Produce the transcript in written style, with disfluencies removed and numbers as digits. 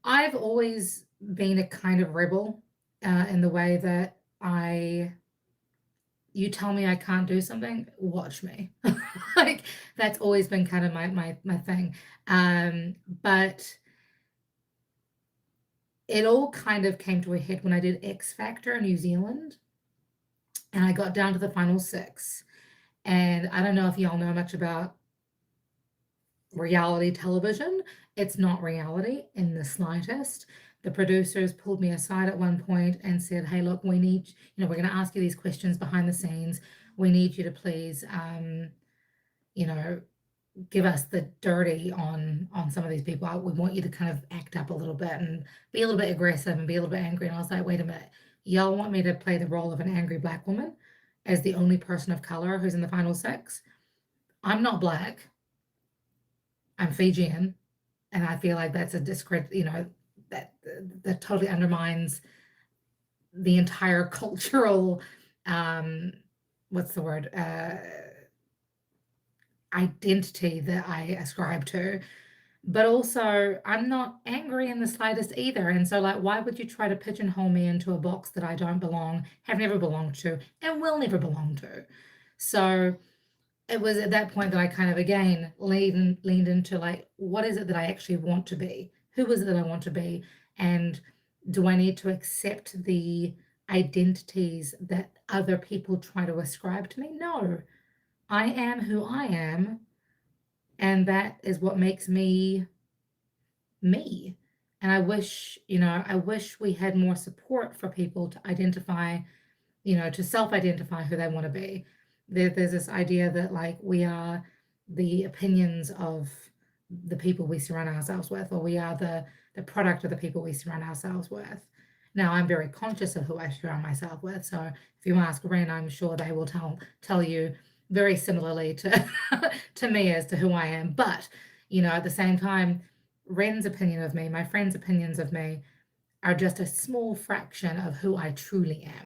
I've always been a kind of rebel, in the way that I you tell me I can't do something, watch me. Like, that's always been kind of my thing. But it all kind of came to a head when I did X Factor in New Zealand, and I got down to the final 6. And I don't know if y'all know much about reality television. It's not reality in the slightest. The producers pulled me aside at one point and said, "Hey, look, we need, we're going to ask you these questions behind the scenes. We need you to please, you know, give us the dirty on some of these people. We want you to kind of act up a little bit and be a little bit aggressive and be a little bit angry." And I was like, "Wait a minute, y'all want me to play the role of an angry black woman as the only person of color who's in the final 6? I'm not black. I'm Fijian." And I feel like that's a discredit, that that totally undermines the entire cultural, um, what's the word, identity that I ascribe to. But also, I'm not angry in the slightest either. And so, like, why would you try to pigeonhole me into a box that I don't belong, have never belonged to, and will never belong to? So it was at that point that I kind of again leaned into, like, what is it that I actually want to be? Who is it that I want to be? And do I need to accept the identities that other people try to ascribe to me? No, I am who I am, and that is what makes me me. And I wish we had more support for people to identify, to self-identify who they want to be. There's this idea that, like, we are the opinions of the people we surround ourselves with, or we are the product of the people we surround ourselves with. Now, I'm very conscious of who I surround myself with. So if you ask Ren, I'm sure they will tell you very similarly to to me as to who I am. But at the same time, Ren's opinion of me, my friends' opinions of me, are just a small fraction of who I truly am.